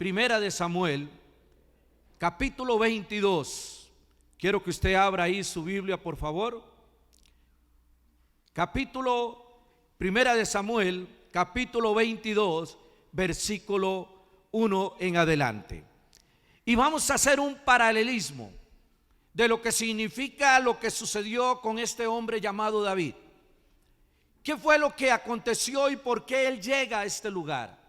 Primera de Samuel, capítulo 22. Quiero que usted abra ahí su Biblia, por favor. Primera de Samuel, capítulo 22, versículo 1 en adelante. Y vamos a hacer un paralelismo de lo que significa lo que sucedió con este hombre llamado David. ¿Qué fue lo que aconteció y por qué él llega a este lugar?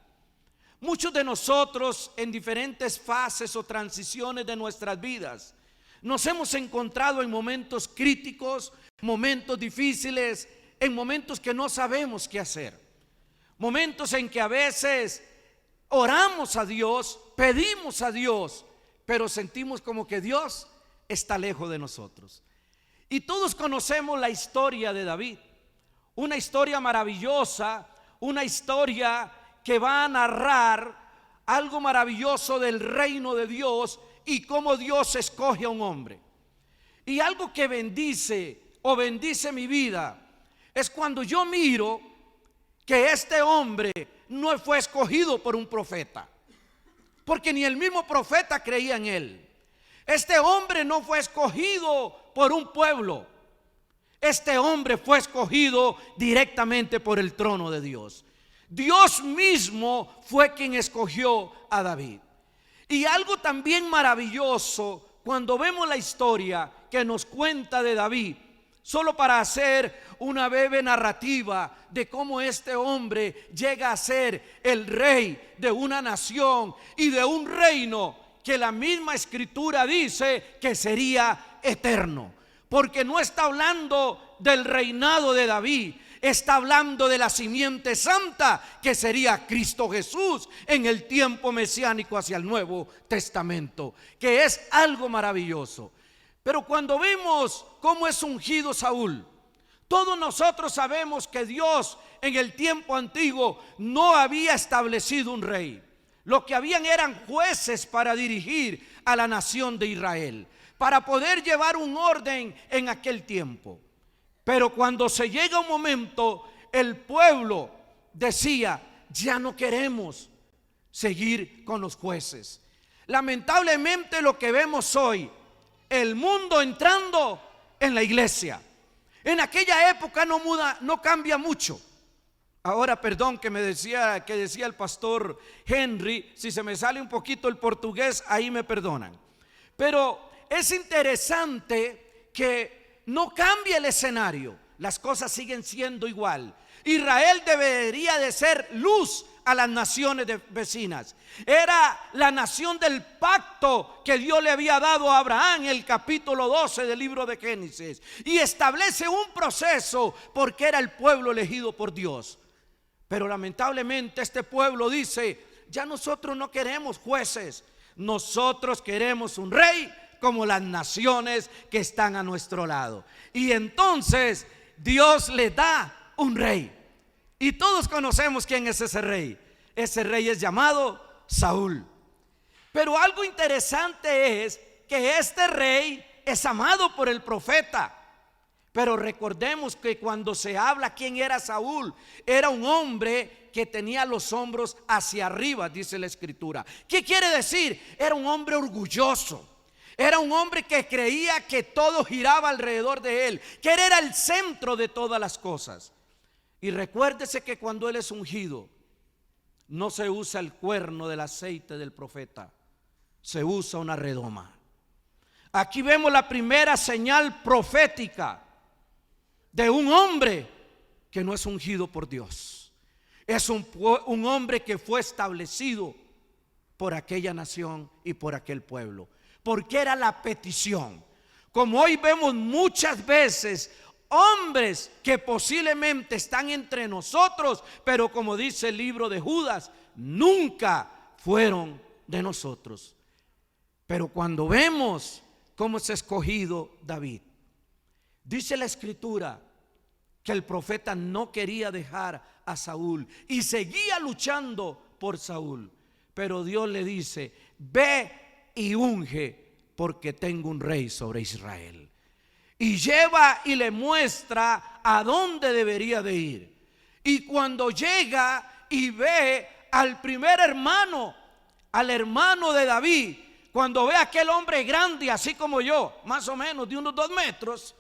Muchos de nosotros en diferentes fases o transiciones de nuestras vidas nos hemos encontrado en momentos críticos, momentos difíciles, en momentos que no sabemos qué hacer. Momentos en que a veces oramos a Dios, pedimos a Dios, pero sentimos como que Dios está lejos de nosotros. Y todos conocemos la historia de David, una historia maravillosa, una historia que va a narrar algo maravilloso del reino de Dios y cómo Dios escoge a un hombre. Y algo que bendice mi vida es cuando yo miro que este hombre no fue escogido por un profeta, porque ni el mismo profeta creía en él. Este hombre no fue escogido por un pueblo. Este hombre fue escogido directamente por el trono de Dios. Dios mismo fue quien escogió a David. Y algo también maravilloso cuando vemos la historia que nos cuenta de David, solo para hacer una breve narrativa de cómo este hombre llega a ser el rey de una nación y de un reino que la misma escritura dice que sería eterno. Porque no está hablando del reinado de David, está hablando de la simiente santa que sería Cristo Jesús en el tiempo mesiánico hacia el Nuevo Testamento, que es algo maravilloso. Pero cuando vemos cómo es ungido Saúl, todos nosotros sabemos que Dios en el tiempo antiguo no había establecido un rey. Lo que habían eran jueces para dirigir a la nación de Israel, para poder llevar un orden en aquel tiempo. Pero cuando se llega un momento, el pueblo decía: ya no queremos seguir con los jueces. Lamentablemente lo que vemos hoy, el mundo entrando en la iglesia. En aquella época no cambia mucho. Ahora, perdón, que decía el pastor Henry, si se me sale un poquito el portugués, ahí me perdonan. Pero es interesante que no cambie el escenario, las cosas siguen siendo igual. Israel debería de ser luz a las naciones vecinas. Era la nación del pacto que Dios le había dado a Abraham en el capítulo 12 del libro de Génesis. Y establece un proceso porque era el pueblo elegido por Dios. Pero lamentablemente este pueblo dice: ya nosotros no queremos jueces, nosotros queremos un rey como las naciones que están a nuestro lado. Y entonces Dios le da un rey. Y todos conocemos quién es ese rey. Ese rey es llamado Saúl. Pero algo interesante es que este rey es amado por el profeta. Pero recordemos que cuando se habla quién era Saúl, era un hombre que tenía los hombros hacia arriba, dice la escritura. ¿Qué quiere decir? Era un hombre orgulloso. Era un hombre que creía que todo giraba alrededor de él, que él era el centro de todas las cosas. Y recuérdese que cuando él es ungido, no se usa el cuerno del aceite del profeta, se usa una redoma. Aquí vemos la primera señal profética de un hombre que no es ungido por Dios. Es un hombre que fue establecido por aquella nación y por aquel pueblo, porque era la petición. Como hoy vemos muchas veces hombres que posiblemente están entre nosotros, pero como dice el libro de Judas, nunca fueron de nosotros. Pero cuando vemos cómo es escogido David, dice la escritura que el profeta no quería dejar a Saúl y seguía luchando por Saúl. Pero Dios le dice: ve y unge, porque tengo un rey sobre Israel. Y lleva y le muestra a dónde debería de ir. Y cuando llega y ve al primer hermano al hermano de David, cuando ve a aquel hombre grande, así como yo, más o menos de unos 2 metros,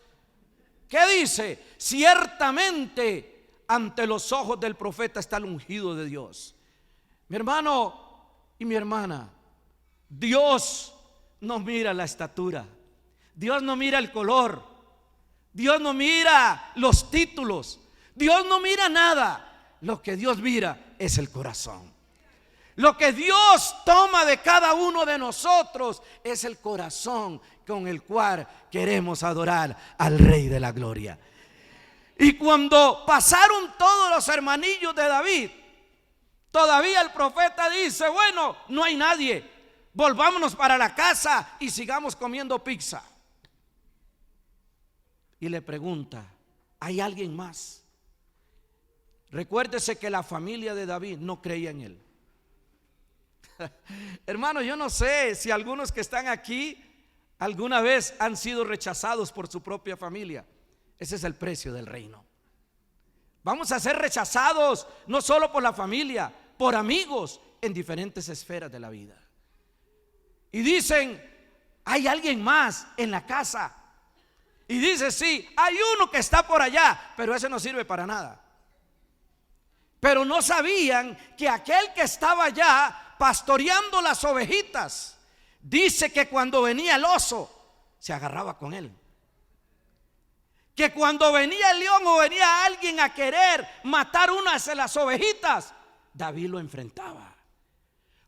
¿qué dice? Ciertamente ante los ojos del profeta está el ungido de Dios. Mi hermano y mi hermana, Dios no mira la estatura, Dios no mira el color, Dios no mira los títulos, Dios no mira nada. Lo que Dios mira es el corazón. Lo que Dios toma de cada uno de nosotros es el corazón con el cual queremos adorar al Rey de la Gloria. Y cuando pasaron todos los hermanillos de David, todavía el profeta dice: bueno, no hay nadie, volvámonos para la casa y sigamos comiendo pizza. Y le pregunta: ¿hay alguien más? Recuérdese que la familia de David no creía en él. Hermano, yo no sé si algunos que están aquí alguna vez han sido rechazados por su propia familia. Ese es el precio del reino. Vamos a ser rechazados no solo por la familia, por amigos en diferentes esferas de la vida. Y dicen: ¿hay alguien más en la casa? Y dice: sí, hay uno que está por allá, pero ese no sirve para nada. Pero no sabían que aquel que estaba allá pastoreando las ovejitas, dice que cuando venía el oso se agarraba con él, que cuando venía el león o venía alguien a querer matar unas de las ovejitas, David lo enfrentaba,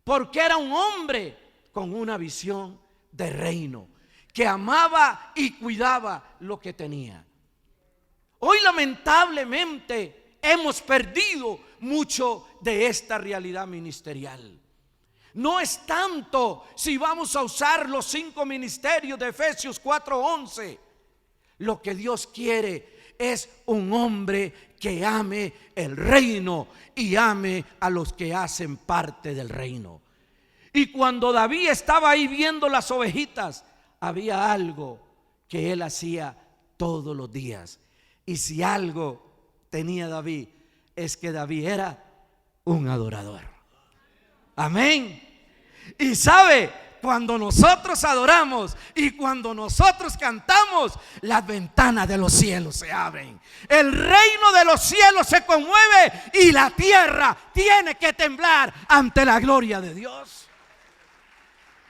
porque era un hombre con una visión de reino, que amaba y cuidaba lo que tenía. Hoy lamentablemente hemos perdido mucho de esta realidad ministerial. No es tanto si vamos a usar los 5 ministerios de Efesios 4:11. Lo que Dios quiere es un hombre que ame el reino y ame a los que hacen parte del reino. Y cuando David estaba ahí viendo las ovejitas, había algo que él hacía todos los días. Y si algo tenía David, es que David era un adorador. Amén. Y sabe, cuando nosotros adoramos y cuando nosotros cantamos, las ventanas de los cielos se abren, el reino de los cielos se conmueve y la tierra tiene que temblar ante la gloria de Dios.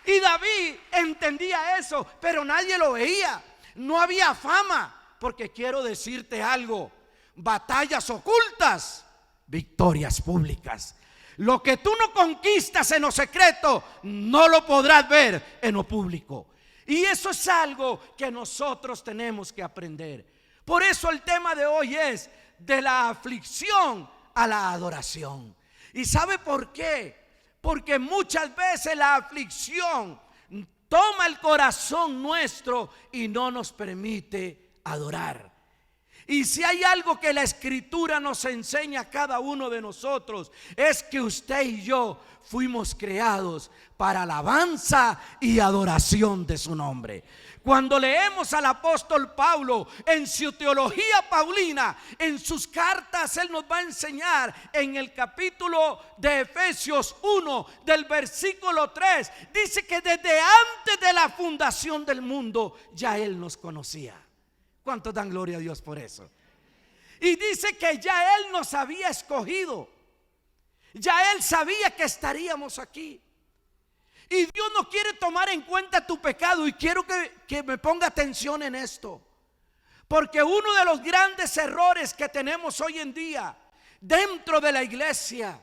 Y David entendía eso, pero nadie lo veía. No había fama, porque quiero decirte algo: batallas ocultas, victorias públicas. Lo que tú no conquistas en lo secreto, no lo podrás ver en lo público. Y eso es algo que nosotros tenemos que aprender. Por eso el tema de hoy es de la aflicción a la adoración. ¿Y sabe por qué? Porque muchas veces la aflicción toma el corazón nuestro y no nos permite adorar. Y si hay algo que la Escritura nos enseña a cada uno de nosotros, es que usted y yo fuimos creados para alabanza y adoración de su nombre. Cuando leemos al apóstol Pablo en su teología paulina, en sus cartas, él nos va a enseñar en el capítulo de Efesios 1 del versículo 3, dice que desde antes de la fundación del mundo ya él nos conocía. ¿Cuántos dan gloria a Dios por eso? Y dice que ya él nos había escogido, ya él sabía que estaríamos aquí. Y Dios no quiere tomar en cuenta tu pecado. Y quiero que me ponga atención en esto, porque uno de los grandes errores que tenemos hoy en día dentro de la iglesia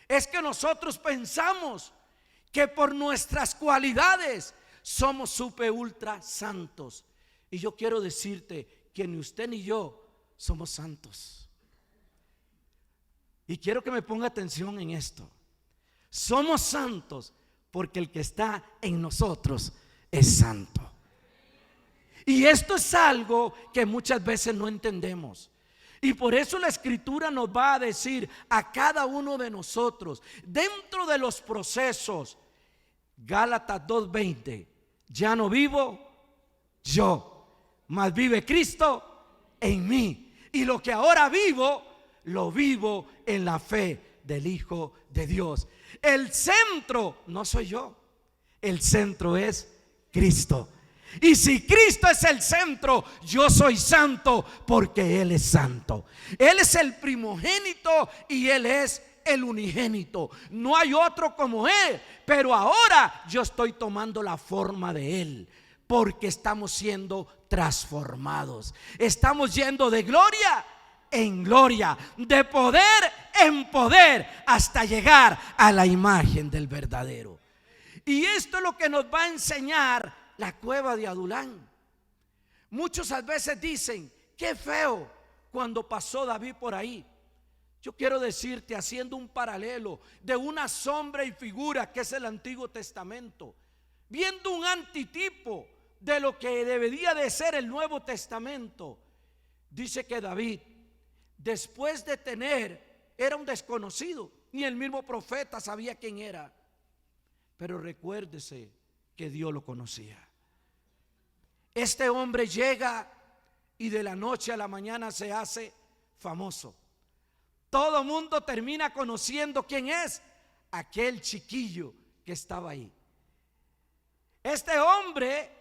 es que nosotros pensamos que por nuestras cualidades somos super ultra santos. Y yo quiero decirte que ni usted ni yo somos santos. Y quiero que me ponga atención en esto. Somos santos porque el que está en nosotros es santo. Y esto es algo que muchas veces no entendemos. Y por eso la Escritura nos va a decir a cada uno de nosotros, dentro de los procesos, Gálatas 2:20, ya no vivo yo, mas vive Cristo en mí. Y lo que ahora vivo, lo vivo en la fe del Hijo de Dios. El centro no soy yo, el centro es Cristo. Y si Cristo es el centro, yo soy santo porque Él es santo. Él es el primogénito y Él es el unigénito. No hay otro como Él. Pero ahora yo estoy tomando la forma de Él, porque estamos siendo transformados. Estamos yendo de gloria en gloria, de poder en poder, hasta llegar a la imagen del verdadero. Y esto es lo que nos va a enseñar la cueva de Adulán. Muchos a veces dicen: qué feo cuando pasó David por ahí. Yo quiero decirte, haciendo un paralelo de una sombra y figura que es el Antiguo Testamento, viendo un antitipo de lo que debería de ser el Nuevo Testamento, dice que David, después de era un desconocido, ni el mismo profeta sabía quién era, pero recuérdese que Dios lo conocía. Este hombre llega y de la noche a la mañana se hace famoso. Todo el mundo termina conociendo quién es aquel chiquillo que estaba ahí. Este hombre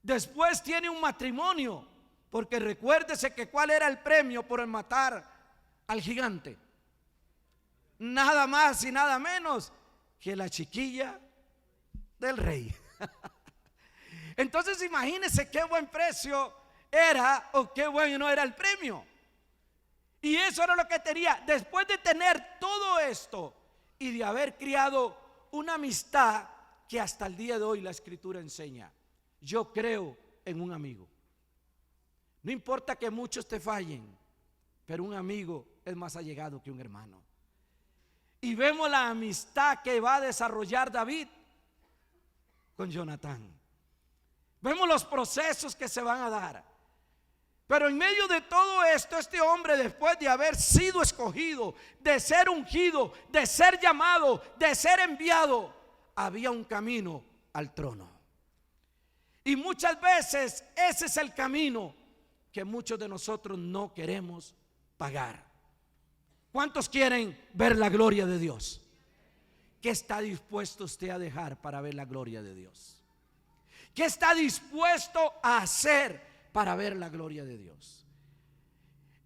después tiene un matrimonio, porque recuérdese que cuál era el premio por matar al gigante. Nada más y nada menos que la chiquilla del rey. Entonces imagínense qué buen precio era, o qué bueno era el premio. Y eso era lo que tenía. Después de tener todo esto y de haber criado una amistad que hasta el día de hoy la Escritura enseña: yo creo en un amigo. No importa que muchos te fallen, pero un amigo es más allegado que un hermano. Y vemos la amistad que va a desarrollar David con Jonatán. Vemos los procesos que se van a dar. Pero en medio de todo esto, este hombre, después de haber sido escogido, de ser ungido, de ser llamado, de ser enviado, había un camino al trono. Y muchas veces ese es el camino que muchos de nosotros no queremos pagar. ¿Cuántos quieren ver la gloria de Dios? ¿Qué está dispuesto usted a dejar para ver la gloria de Dios? ¿Qué está dispuesto a hacer para ver la gloria de Dios?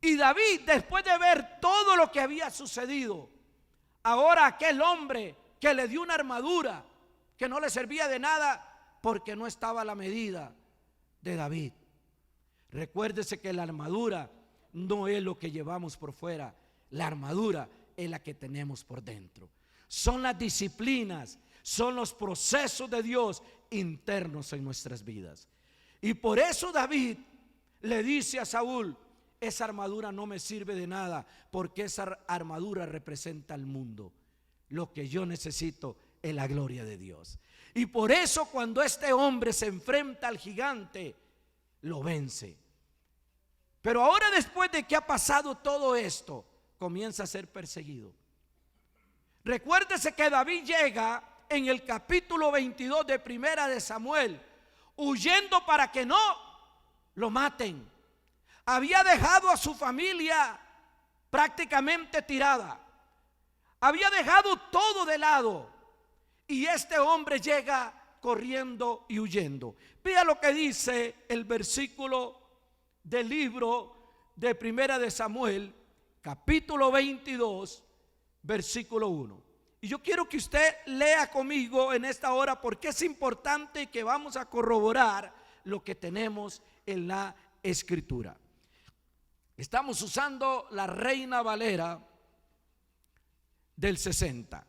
Y David, después de ver todo lo que había sucedido, ahora aquel hombre que le dio una armadura que no le servía de nada porque no estaba a la medida de David. Recuérdese que la armadura no es lo que llevamos por fuera, la armadura es la que tenemos por dentro. Son las disciplinas, son los procesos de Dios internos en nuestras vidas. Y por eso David le dice a Saúl: esa armadura no me sirve de nada, porque esa armadura representa al mundo. Lo que yo necesito es la gloria de Dios. Y por eso cuando este hombre se enfrenta al gigante, lo vence. Pero ahora, después de que ha pasado todo esto, comienza a ser perseguido. Recuérdese que David llega en el capítulo 22 de Primera de Samuel, huyendo para que no lo maten. Había dejado a su familia prácticamente tirada. Había dejado todo de lado. Y este hombre llega corriendo y huyendo. Vea lo que dice el versículo del libro de Primera de Samuel, capítulo 22, versículo 1. Y yo quiero que usted lea conmigo en esta hora, porque es importante que vamos a corroborar lo que tenemos en la Escritura. Estamos usando la Reina Valera del 60.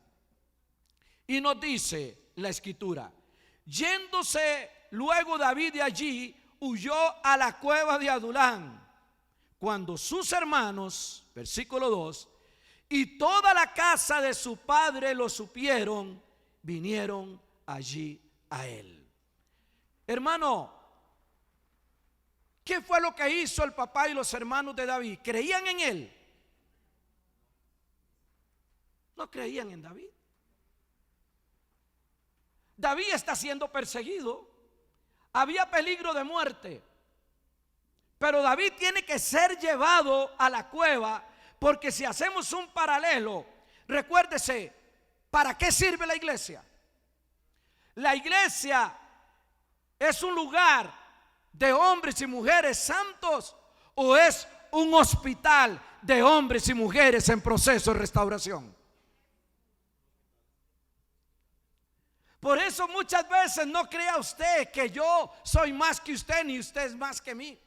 Y nos dice la Escritura: yéndose luego David de allí, huyó a la cueva de Adulán. Cuando sus hermanos, versículo 2, y toda la casa de su padre lo supieron, vinieron allí a él. Hermano, ¿qué fue lo que hizo el papá y los hermanos de David? ¿Creían en él? No creían en David. David está siendo perseguido. Había peligro de muerte. Pero David tiene que ser llevado a la cueva, porque si hacemos un paralelo, recuérdese, ¿Para qué sirve la iglesia? La iglesia es un lugar de hombres y mujeres santos, o es un hospital de hombres y mujeres en proceso de restauración. Por eso muchas veces no crea usted que yo soy más que usted, ni usted es más que mí.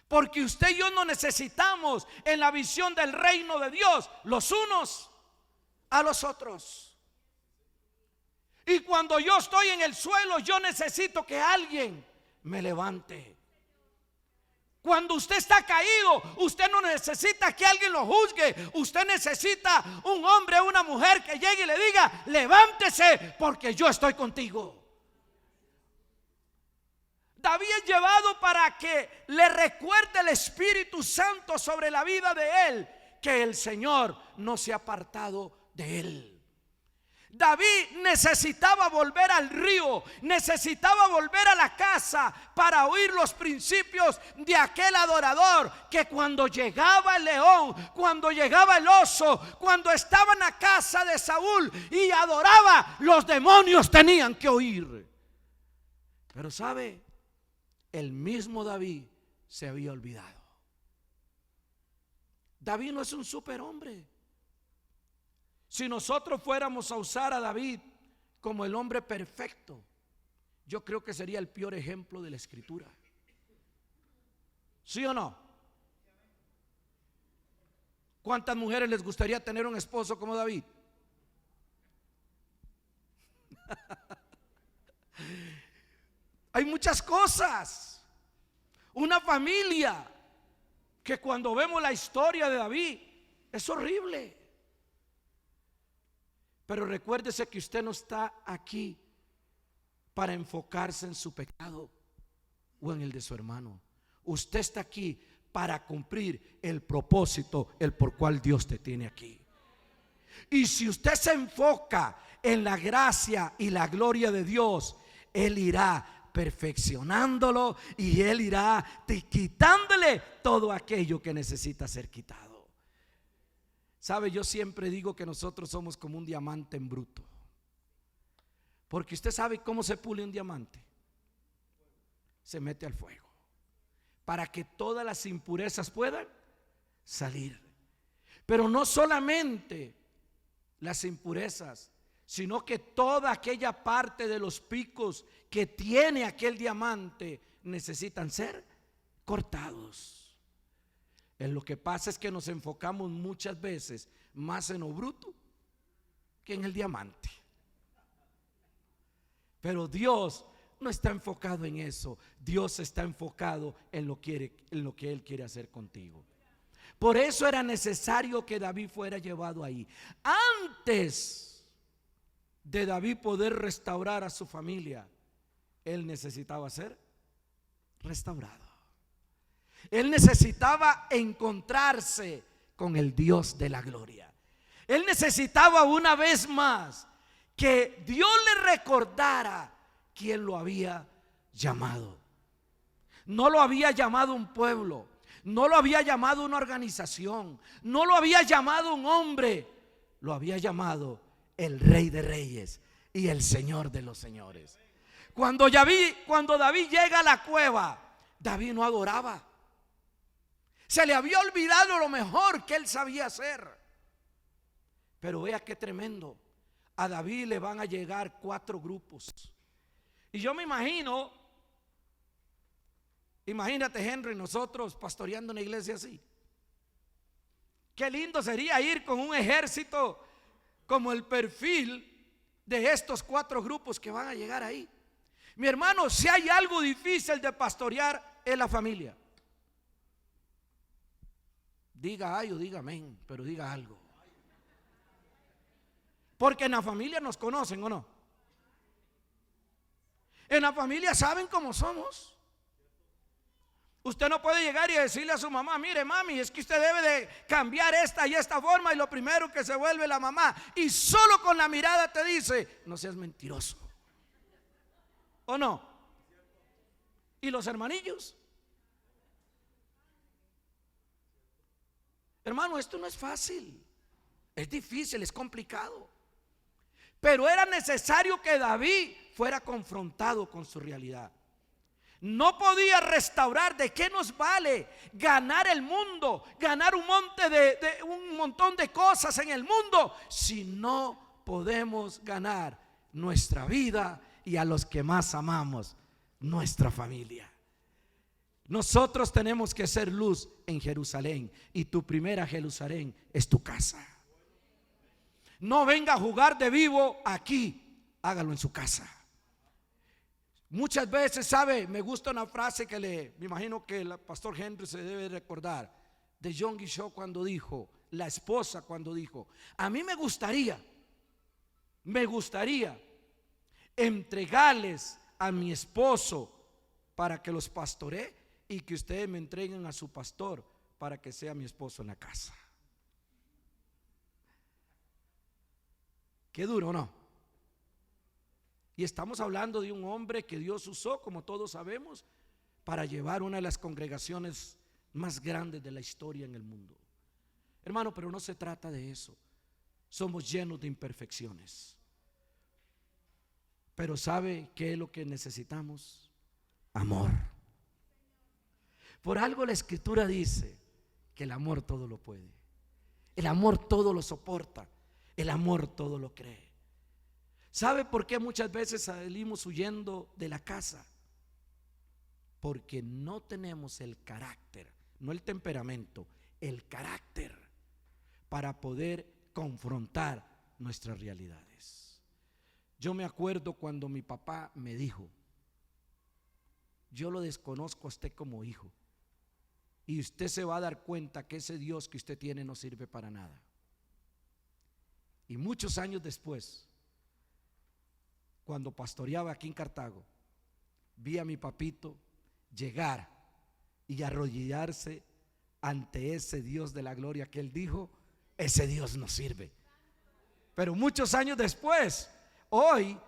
Porque usted y yo no necesitamos, en la visión del reino de Dios, los unos a los otros. Y cuando yo estoy en el suelo, yo necesito que alguien me levante. Cuando usted está caído, usted no necesita que alguien lo juzgue. Usted necesita un hombre o una mujer que llegue y le diga: levántese, porque yo estoy contigo. David es llevado para que le recuerde el Espíritu Santo sobre la vida de él, que el Señor no se ha apartado de él. David necesitaba volver al río, necesitaba volver a la casa para oír los principios de aquel adorador, que cuando llegaba el león, cuando llegaba el oso, cuando estaba en la casa de Saúl y adoraba, los demonios tenían que oír. Pero sabe, el mismo David se había olvidado. David no es un superhombre. Si nosotros fuéramos a usar a David como el hombre perfecto, yo creo que sería el peor ejemplo de la Escritura. ¿Sí o no? ¿Cuántas mujeres les gustaría tener un esposo como David? Hay muchas cosas. Una familia que cuando vemos la historia de David es horrible. Pero recuérdese que usted no está aquí para enfocarse en su pecado o en el de su hermano. Usted está aquí para cumplir el propósito, el por cual Dios te tiene aquí. Y si usted se enfoca en la gracia y la gloria de Dios, Él irá perfeccionándolo y Él irá quitándole todo aquello que necesita ser quitado. Sabe, yo siempre digo que nosotros somos como un diamante en bruto. Porque usted sabe cómo se pule un diamante. Se mete al fuego para que todas las impurezas puedan salir. Pero no solamente las impurezas, sino que toda aquella parte de los picos que tiene aquel diamante necesitan ser cortados. Lo que pasa es que nos enfocamos muchas veces más en lo bruto que en el diamante. Pero Dios no está enfocado en eso. Dios está enfocado en lo que Él quiere hacer contigo. Por eso era necesario que David fuera llevado ahí. Antes de David poder restaurar a su familia, él necesitaba ser restaurado. Él necesitaba encontrarse con el Dios de la gloria. Él necesitaba una vez más que Dios le recordara quién lo había llamado. No lo había llamado un pueblo, no lo había llamado una organización, no lo había llamado un hombre, lo había llamado el Rey de Reyes y el Señor de los Señores. Cuando David llega a la cueva, David no adoraba. Se le había olvidado lo mejor que él sabía hacer. Pero vea qué tremendo. A David le van a llegar 4 grupos. Y yo me imagino, imagínate, Henry, nosotros pastoreando una iglesia así. Qué lindo sería ir con un ejército como el perfil de estos 4 grupos que van a llegar ahí. Mi hermano, si hay algo difícil de pastorear, es la familia. Diga ay o diga amén, pero diga algo. Porque en la familia nos conocen, ¿o no? En la familia saben cómo somos. Usted no puede llegar y decirle a su mamá: mire, mami, es que usted debe de cambiar esta y esta forma. Y lo primero que se vuelve la mamá, y solo con la mirada te dice: no seas mentiroso. ¿O no? ¿Y los hermanillos? Hermano, esto no es fácil. Es difícil, es complicado. Pero era necesario que David fuera confrontado con su realidad. No podía restaurar. ¿De qué nos vale ganar el mundo, ganar un montón de cosas en el mundo, si no podemos ganar nuestra vida y a los que más amamos, nuestra familia? Nosotros tenemos que ser luz en Jerusalén, y tu primera Jerusalén es tu casa. No venga a jugar de vivo aquí, hágalo en su casa. Muchas veces, ¿sabe? Me gusta una frase que me imagino que el pastor Henry se debe recordar, de John Guichot, cuando dijo, la esposa cuando dijo: a mí me gustaría entregarles a mi esposo para que los pastoree, y que ustedes me entreguen a su pastor para que sea mi esposo en la casa. Qué duro, ¿no? Y estamos hablando de un hombre que Dios usó, como todos sabemos, para llevar una de las congregaciones más grandes de la historia en el mundo. Hermano, pero no se trata de eso. Somos llenos de imperfecciones. Pero ¿sabe qué es lo que necesitamos? Amor. Por algo la Escritura dice que el amor todo lo puede. El amor todo lo soporta. El amor todo lo cree. ¿Sabe por qué muchas veces salimos huyendo de la casa? Porque no tenemos el carácter, no el temperamento, el carácter para poder confrontar nuestras realidades. Yo me acuerdo cuando mi papá me dijo: yo lo desconozco a usted como hijo, y usted se va a dar cuenta que ese Dios que usted tiene no sirve para nada. Y muchos años después, cuando pastoreaba aquí en Cartago, vi a mi papito llegar y arrodillarse ante ese Dios de la gloria que él dijo: ese Dios no sirve. Pero muchos años después, hoy,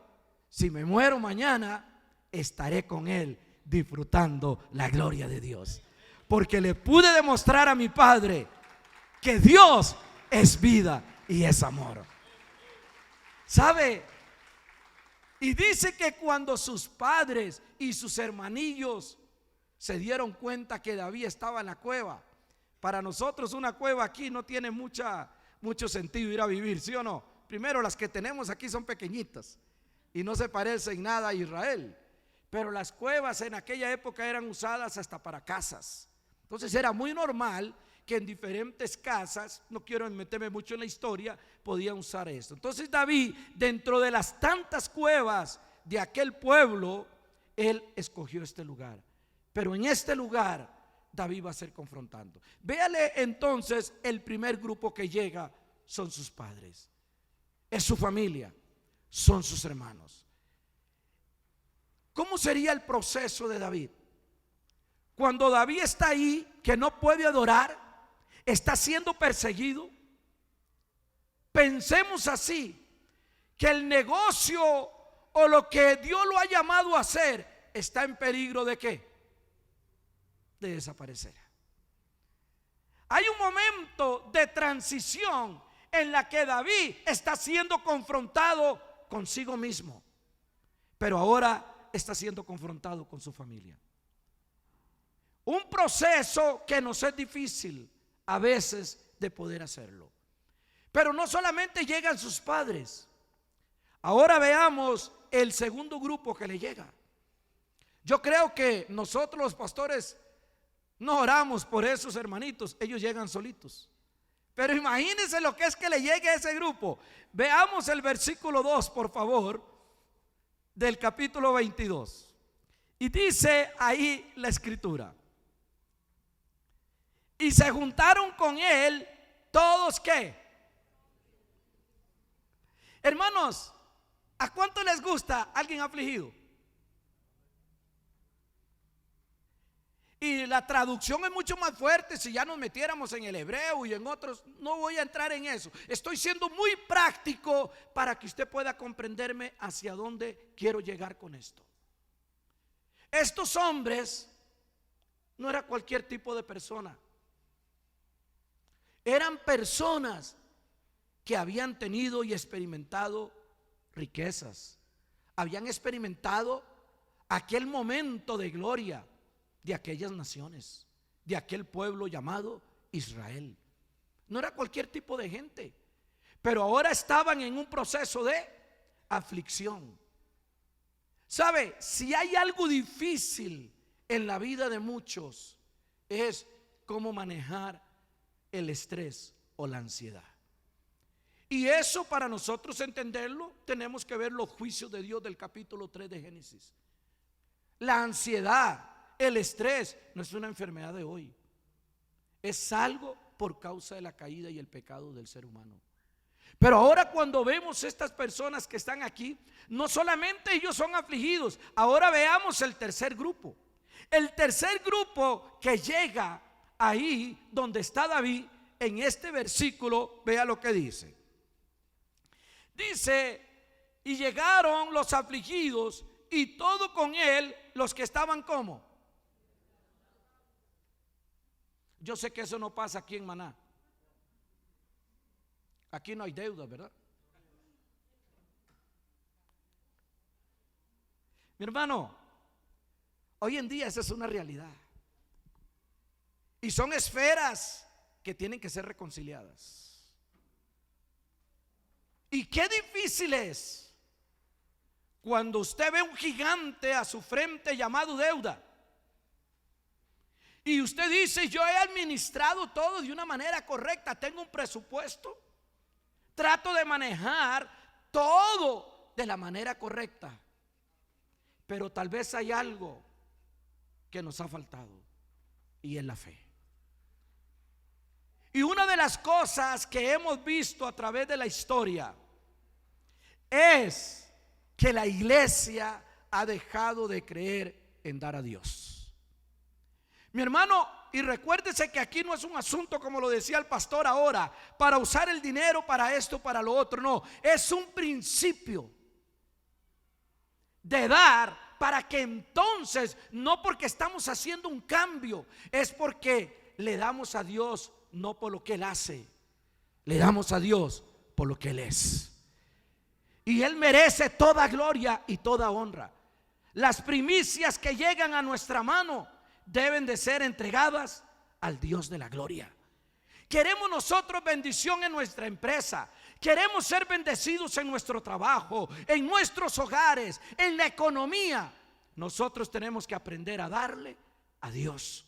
si me muero mañana, estaré con él disfrutando la gloria de Dios, porque le pude demostrar a mi padre que Dios es vida y es amor. ¿Sabe? Y dice que cuando sus padres y sus hermanillos se dieron cuenta que David estaba en la cueva. Para nosotros una cueva aquí no tiene mucho sentido ir a vivir, ¿sí o no? Primero, las que tenemos aquí son pequeñitas y no se parecen nada a Israel. Pero las cuevas en aquella época eran usadas hasta para casas. Entonces era muy normal que en diferentes casas, no quiero meterme mucho en la historia, podían usar esto. Entonces David, dentro de las tantas cuevas de aquel pueblo, él escogió este lugar. Pero en este lugar David va a ser confrontando. Véale entonces, el primer grupo que llega son sus padres, es su familia, son sus hermanos. ¿Cómo sería el proceso de David? Cuando David está ahí, que no puede adorar, está siendo perseguido. Pensemos así, que el negocio o lo que Dios lo ha llamado a hacer está en peligro ¿de qué? De desaparecer. Hay un momento de transición en la que David está siendo confrontado consigo mismo, pero ahora está siendo confrontado con su familia. Un proceso que nos es difícil a veces de poder hacerlo. Pero no solamente llegan sus padres. Ahora veamos el segundo grupo que le llega. Yo creo que nosotros los pastores no oramos por esos hermanitos, ellos llegan solitos. Pero imagínense lo que es que le llegue a ese grupo. Veamos el versículo 2, por favor, del capítulo 22. Y dice ahí la escritura: y se juntaron con él todos, ¿qué? Hermanos, ¿a cuánto les gusta alguien afligido? Y la traducción es mucho más fuerte. Si ya nos metiéramos en el hebreo y en otros, no voy a entrar en eso. Estoy siendo muy práctico para que usted pueda comprenderme hacia dónde quiero llegar con esto. Estos hombres no era cualquier tipo de persona. Eran personas que habían tenido y experimentado riquezas, habían experimentado aquel momento de gloria de aquellas naciones, de aquel pueblo llamado Israel. No era cualquier tipo de gente, pero ahora estaban en un proceso de aflicción. ¿Sabe? Si hay algo difícil en la vida de muchos, es cómo manejar el estrés o la ansiedad. Y eso, para nosotros entenderlo, tenemos que ver los juicios de Dios del capítulo 3 de Génesis. La ansiedad, el estrés, no es una enfermedad de hoy, es algo por causa de la caída y el pecado del ser humano. Pero ahora, cuando vemos estas personas que están aquí, no solamente ellos son afligidos. Ahora veamos el tercer grupo. El tercer grupo que llega ahí donde está David, en este versículo, vea lo que dice. Dice: y llegaron los afligidos, y todo con él los que estaban como. Yo sé que eso no pasa aquí en Maná. Aquí no hay deuda, ¿verdad? Mi hermano, hoy en día esa es una realidad. Y son esferas que tienen que ser reconciliadas. Y qué difícil es cuando usted ve un gigante a su frente llamado deuda. Y usted dice: yo he administrado todo de una manera correcta, tengo un presupuesto, trato de manejar todo de la manera correcta. Pero tal vez hay algo que nos ha faltado, y es la fe. Y una de las cosas que hemos visto a través de la historia es que la iglesia ha dejado de creer en dar a Dios. Mi hermano, y recuérdese que aquí no es un asunto, como lo decía el pastor ahora, para usar el dinero para esto, para lo otro. No, es un principio de dar, para que entonces, no porque estamos haciendo un cambio, es porque le damos a Dios no por lo que Él hace, le damos a Dios por lo que Él es. Y Él merece toda gloria y toda honra. Las primicias que llegan a nuestra mano deben de ser entregadas al Dios de la gloria. Queremos nosotros bendición en nuestra empresa, queremos ser bendecidos en nuestro trabajo, en nuestros hogares, en la economía. Nosotros tenemos que aprender a darle a Dios.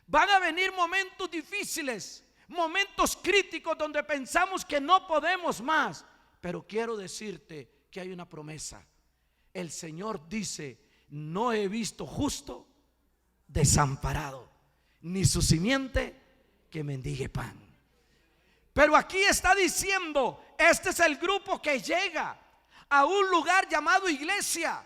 Van a venir momentos difíciles, momentos críticos donde pensamos que no podemos más. Pero quiero decirte que hay una promesa. El Señor dice: no he visto justo desamparado, ni su simiente que mendigue pan. Pero aquí está diciendo: este es el grupo que llega a un lugar llamado iglesia,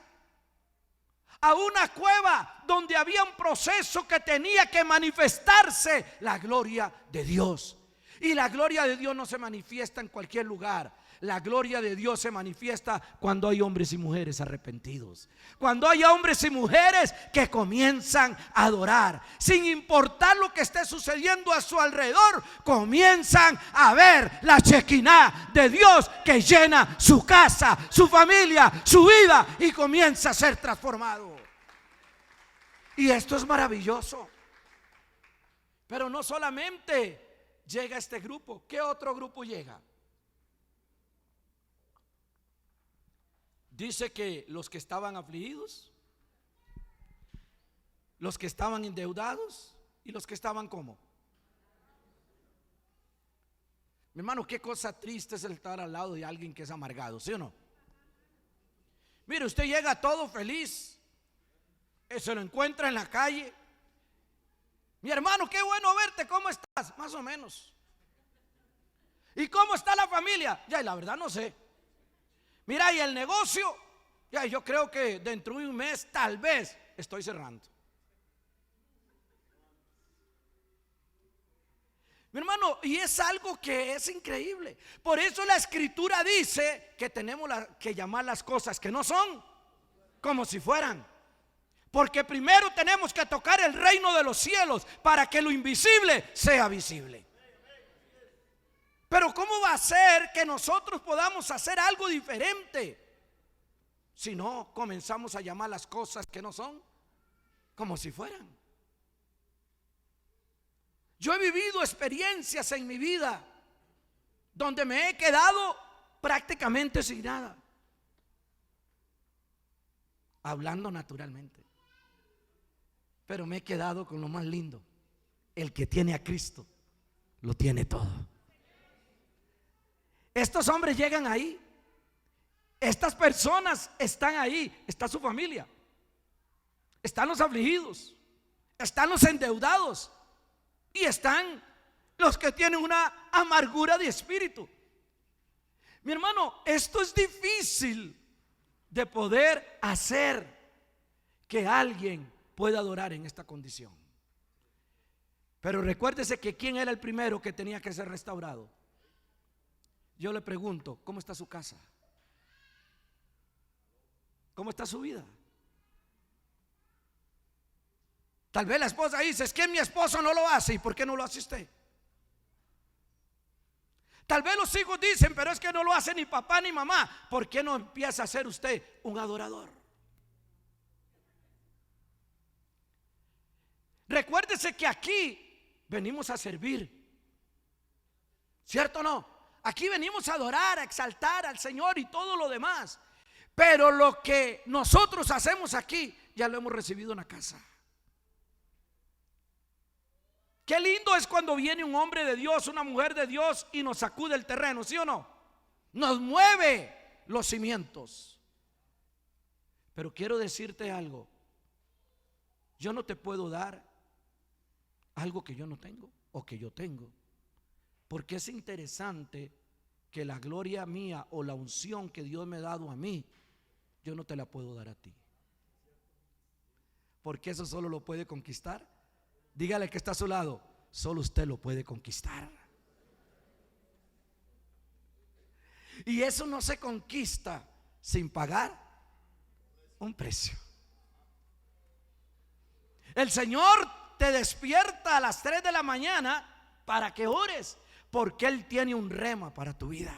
a una cueva donde había un proceso que tenía que manifestarse la gloria de Dios. Y la gloria de Dios no se manifiesta en cualquier lugar. La gloria de Dios se manifiesta cuando hay hombres y mujeres arrepentidos, cuando hay hombres y mujeres que comienzan a adorar, sin importar lo que esté sucediendo a su alrededor. Comienzan a ver la Shekinah de Dios que llena su casa, su familia, su vida, y comienza a ser transformado. Y esto es maravilloso. Pero no solamente llega este grupo. ¿Qué otro grupo llega? Dice que los que estaban afligidos, los que estaban endeudados y los que estaban ¿cómo? Mi hermano, qué cosa triste es el estar al lado de alguien que es amargado, ¿sí o no? Mire, usted llega todo feliz, se lo encuentra en la calle: mi hermano, qué bueno verte, ¿cómo estás? Más o menos. ¿Y cómo está la familia? Ya, la verdad no sé. Mira, y el negocio, ya, yo creo que dentro de un mes tal vez estoy cerrando. Mi hermano, y es algo que es increíble. Por eso la escritura dice que tenemos que llamar las cosas que no son como si fueran. Porque primero tenemos que tocar el reino de los cielos para que lo invisible sea visible. Pero ¿cómo va a ser que nosotros podamos hacer algo diferente si no comenzamos a llamar las cosas que no son como si fueran? Yo he vivido experiencias en mi vida donde me he quedado prácticamente sin nada, hablando naturalmente, pero me he quedado con lo más lindo: el que tiene a Cristo lo tiene todo. Estos hombres llegan ahí, estas personas están ahí, está su familia, están los afligidos, están los endeudados y están los que tienen una amargura de espíritu. Mi hermano, esto es difícil de poder hacer que alguien pueda adorar en esta condición. Pero recuérdese que ¿quién era el primero que tenía que ser restaurado? Yo le pregunto, ¿cómo está su casa? ¿Cómo está su vida? Tal vez la esposa dice: es que mi esposo no lo hace. ¿Y por qué no lo hace usted? Tal vez los hijos dicen: pero es que no lo hace ni papá ni mamá. ¿Por qué no empieza a ser usted un adorador? Recuérdese que aquí venimos a servir, ¿cierto o no? Aquí venimos a adorar, a exaltar al Señor y todo lo demás. Pero lo que nosotros hacemos aquí ya lo hemos recibido en la casa. Qué lindo es cuando viene un hombre de Dios, una mujer de Dios y nos sacude el terreno, ¿sí o no? Nos mueve los cimientos. Pero quiero decirte algo: yo no te puedo dar algo que yo no tengo o que yo tengo, porque es interesante que la gloria mía o la unción que Dios me ha dado a mí, yo no te la puedo dar a ti, porque eso solo lo puede conquistar. Dígale que está a su lado: solo usted lo puede conquistar. Y eso no se conquista sin pagar un precio. El Señor te despierta a las 3 de la mañana para que ores, porque Él tiene un rema para tu vida.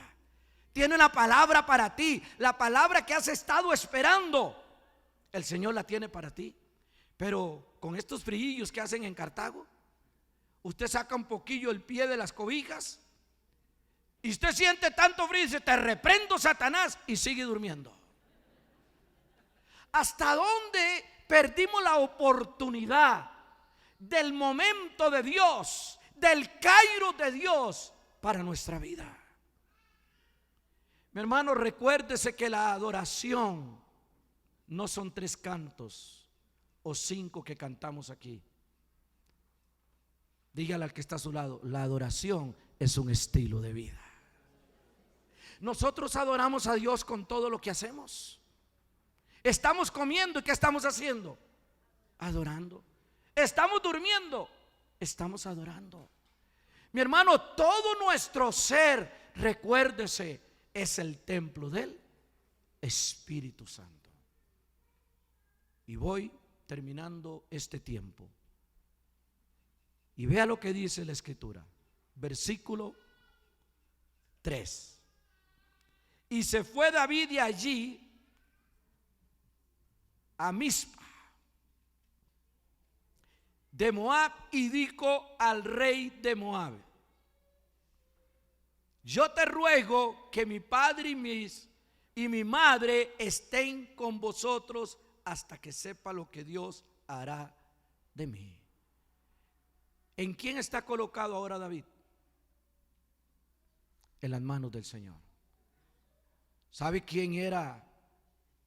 Tiene una palabra para ti, la palabra que has estado esperando. El Señor la tiene para ti. Pero con estos fríos que hacen en Cartago, usted saca un poquillo el pie de las cobijas y usted siente tanto frío y dice: te reprendo, Satanás, y sigue durmiendo. ¿Hasta dónde perdimos la oportunidad del momento de Dios, del Kairos de Dios para nuestra vida? Mi hermano, recuérdese que la adoración no son 3 cantos o 5 que cantamos aquí. Dígale al que está a su lado: la adoración es un estilo de vida. Nosotros adoramos a Dios con todo lo que hacemos. Estamos comiendo, ¿y qué estamos haciendo? Adorando. Estamos durmiendo, estamos adorando. Mi hermano, todo nuestro ser, recuérdese, es el templo del Espíritu Santo. Y voy terminando este tiempo. Y vea lo que dice la Escritura, versículo 3. Y se fue David de allí a Mizpa de Moab y dijo al rey de Moab: yo te ruego que mi padre y mi madre estén con vosotros hasta que sepa lo que Dios hará de mí. ¿En quién está colocado ahora David? En las manos del Señor. ¿Sabe quién era?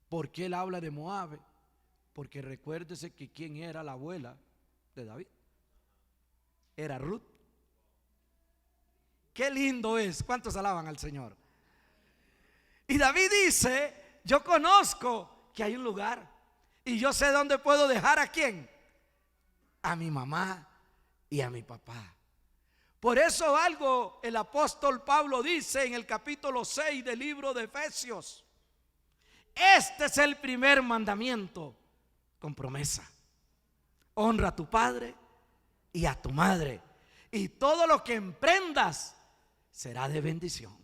¿Por qué él habla de Moab? Porque recuérdese que quién era la abuela de David. Era Ruth. Qué lindo es. ¿Cuántos alaban al Señor? Y David dice: yo conozco que hay un lugar y yo sé dónde puedo dejar ¿a quién? A mi mamá y a mi papá. Por eso algo el apóstol Pablo dice en el capítulo 6 del libro de Efesios: este es el primer mandamiento con promesa: honra a tu padre y a tu madre, y todo lo que emprendas será de bendición.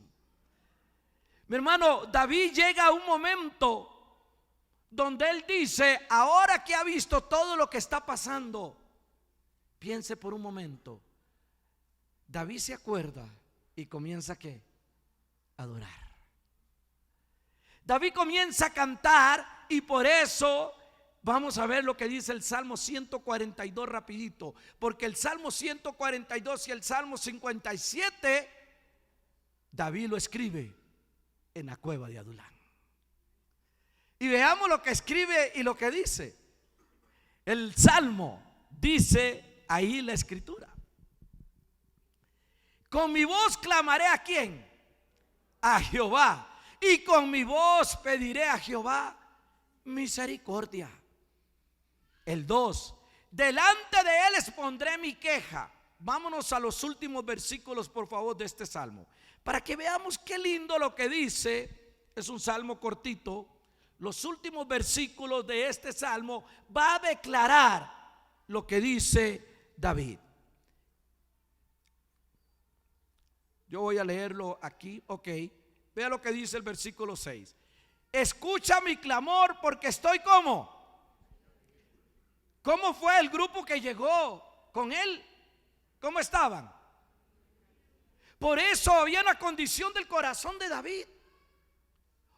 Mi hermano, David llega a un momento donde él dice, ahora que ha visto todo lo que está pasando, piense por un momento. David se acuerda y comienza ¿qué? A adorar. David comienza a cantar y por eso vamos a ver lo que dice el Salmo 142 rapidito, porque el Salmo 142 y el Salmo 57 David lo escribe en la cueva de Adulán. Y veamos lo que escribe y lo que dice. El Salmo dice ahí la escritura: con mi voz clamaré ¿a quién? A Jehová. Y con mi voz pediré a Jehová misericordia. El 2, delante de él expondré mi queja. Vámonos a los últimos versículos, por favor, de este salmo, para que veamos qué lindo lo que dice. Es un salmo cortito. Los últimos versículos de este salmo va a declarar lo que dice David. Yo voy a leerlo aquí, ok. Vea lo que dice el versículo 6. Escucha mi clamor porque estoy como. ¿Cómo fue el grupo que llegó con él? ¿Cómo estaban? Por eso había una condición del corazón de David.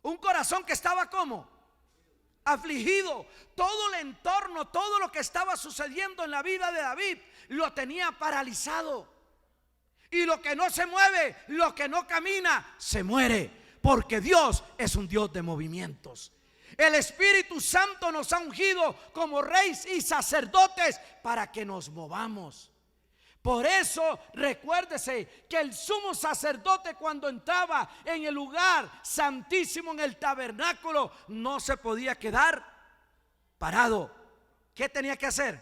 Un corazón que estaba como afligido. Todo el entorno, todo lo que estaba sucediendo en la vida de David lo tenía paralizado. Y lo que no se mueve, lo que no camina, se muere. Porque Dios es un Dios de movimientos. El Espíritu Santo nos ha ungido como reyes y sacerdotes para que nos movamos. Por eso recuérdese que el sumo sacerdote, cuando entraba en el lugar santísimo, en el tabernáculo, no se podía quedar parado. ¿Qué tenía que hacer?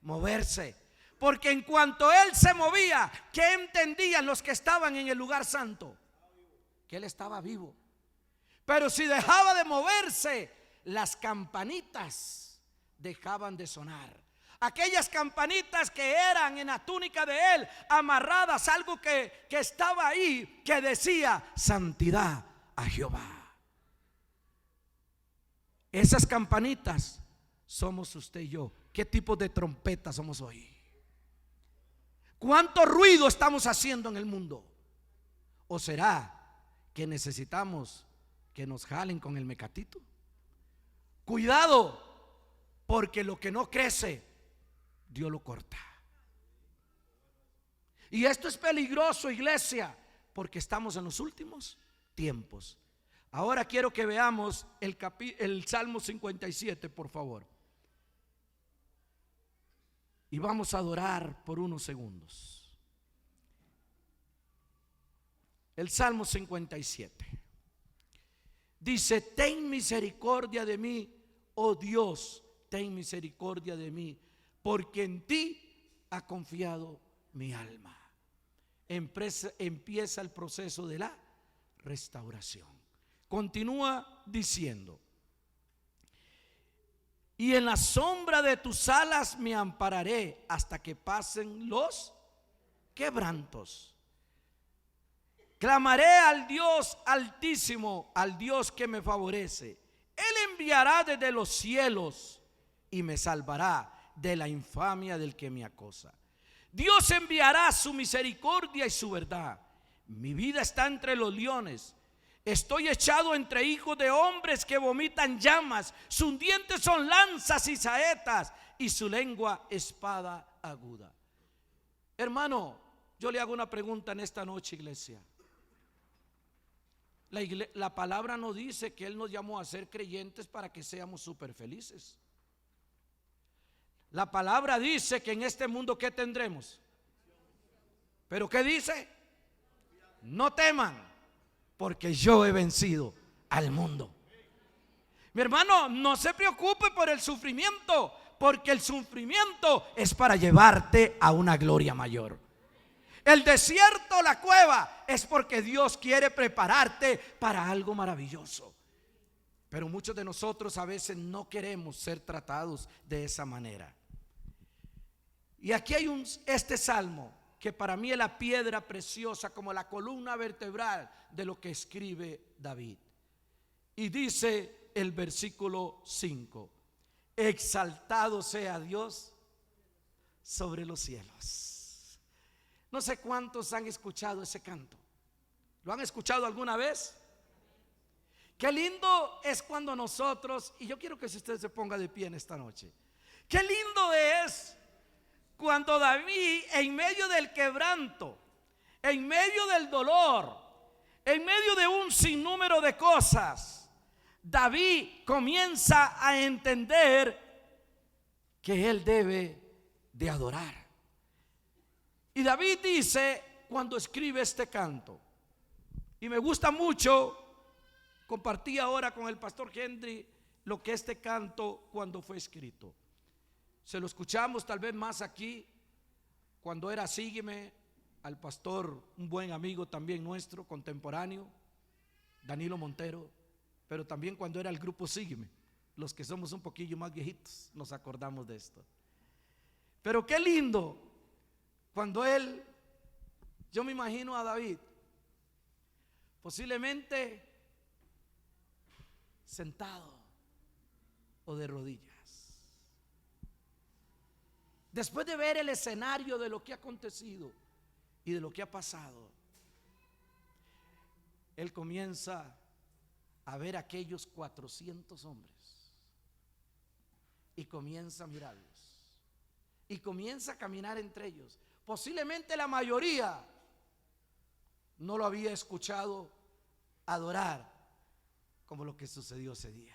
Moverse. Porque en cuanto él se movía, ¿qué entendían los que estaban en el lugar santo? Que él estaba vivo. Pero si dejaba de moverse, las campanitas dejaban de sonar. Aquellas campanitas que eran en la túnica de él, amarradas, algo que estaba ahí, que decía: santidad a Jehová. Esas campanitas somos usted y yo. ¿Qué tipo de trompeta somos hoy? ¿Cuánto ruido estamos haciendo en el mundo? ¿O será que necesitamos que nos jalen con el mecatito? Cuidado, porque lo que no crece, Dios lo corta. Y esto es peligroso, iglesia, porque estamos en los últimos tiempos. Ahora quiero que veamos el Salmo 57, por favor. Y vamos a adorar por unos segundos. El Salmo 57 dice: ten misericordia de mí, oh Dios, ten misericordia de mí, porque en ti ha confiado mi alma. Empieza el proceso de la restauración. Continúa diciendo: y en la sombra de tus alas me ampararé hasta que pasen los quebrantos. Clamaré al Dios altísimo, al Dios que me favorece. Él enviará desde los cielos y me salvará de la infamia del que me acosa. Dios enviará su misericordia y su verdad. Mi vida está entre los leones. Estoy echado entre hijos de hombres que vomitan llamas. Sus dientes son lanzas y saetas, y su lengua espada aguda. Hermano, yo le hago una pregunta en esta noche, iglesia. La palabra no dice que Él nos llamó a ser creyentes para que seamos súper felices. La palabra dice que en este mundo, ¿qué tendremos? ¿Pero qué dice? No teman, porque yo he vencido al mundo. Mi hermano, no se preocupe por el sufrimiento, porque el sufrimiento es para llevarte a una gloria mayor. El desierto, la cueva, es porque Dios quiere prepararte para algo maravilloso. Pero muchos de nosotros a veces no queremos ser tratados de esa manera. Y aquí hay este salmo que para mí es la piedra preciosa, como la columna vertebral de lo que escribe David. Y dice el versículo 5: exaltado sea Dios sobre los cielos. No sé cuántos han escuchado ese canto. ¿Lo han escuchado alguna vez? Qué lindo es cuando nosotros, y yo quiero que usted se ponga de pie en esta noche. Qué lindo es cuando David, en medio del quebranto, en medio del dolor, en medio de un sinnúmero de cosas, David comienza a entender que él debe de adorar. Y David dice, cuando escribe este canto, y me gusta mucho, compartí ahora con el pastor Henry lo que este canto cuando fue escrito. Se lo escuchamos tal vez más aquí cuando era Sígueme, al pastor, un buen amigo también nuestro, contemporáneo, Danilo Montero, pero también cuando era el grupo Sígueme. Los que somos un poquillo más viejitos nos acordamos de esto. Pero qué lindo cuando él, yo me imagino a David posiblemente sentado o de rodillas, después de ver el escenario de lo que ha acontecido y de lo que ha pasado. Él comienza a ver aquellos 400 hombres y comienza a mirarlos y comienza a caminar entre ellos. Posiblemente la mayoría no lo había escuchado adorar como lo que sucedió ese día.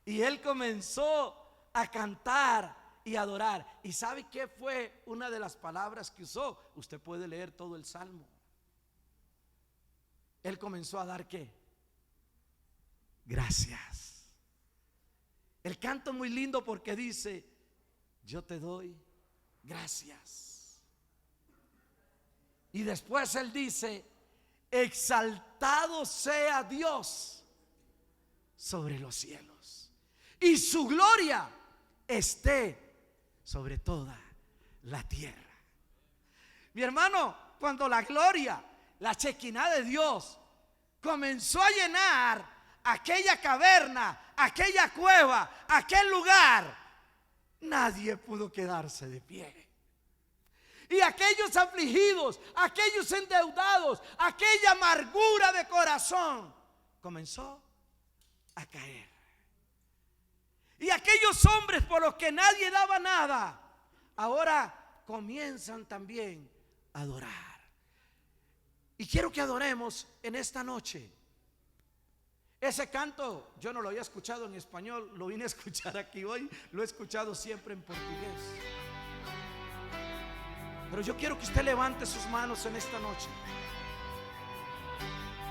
Y él comenzó a cantar y adorar. ¿Y sabe qué fue una de las palabras que usó? Usted puede leer todo el salmo. Él comenzó a dar ¿qué? Gracias. El canto es muy lindo porque dice: yo te doy gracias. Y después él dice: exaltado sea Dios sobre los cielos, y su gloria esté sobre toda la tierra. Mi hermano, cuando la gloria, la Shekinah de Dios comenzó a llenar aquella caverna, aquella cueva, aquel lugar, nadie pudo quedarse de pie. Y aquellos afligidos, aquellos endeudados, aquella amargura de corazón comenzó a caer. Y aquellos hombres por los que nadie daba nada, ahora comienzan también a adorar. Y quiero que adoremos en esta noche. Ese canto yo no lo había escuchado en español, lo vine a escuchar aquí hoy, lo he escuchado siempre en portugués. Pero yo quiero que usted levante sus manos en esta noche.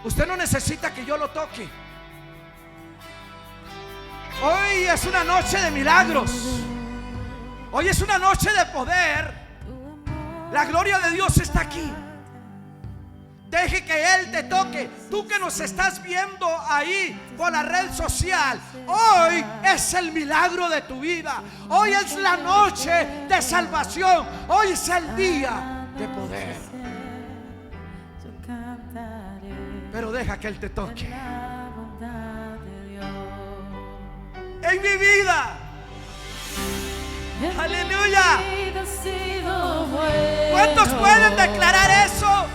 Usted no necesita que yo lo toque. Hoy es una noche de milagros. Hoy es una noche de poder. La gloria de Dios está aquí. Deje que Él te toque. Tú que nos estás viendo ahí por la red social, hoy es el milagro de tu vida. Hoy es la noche de salvación. Hoy es el día de poder. Pero deja que Él te toque en mi vida. Aleluya. ¿Cuántos pueden declarar eso?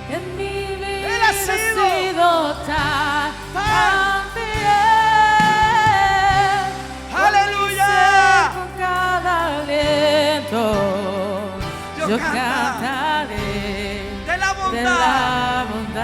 En mi vida Él ha sido tan fiel. Aleluya. Con cada aliento yo cantaré de la de la bondad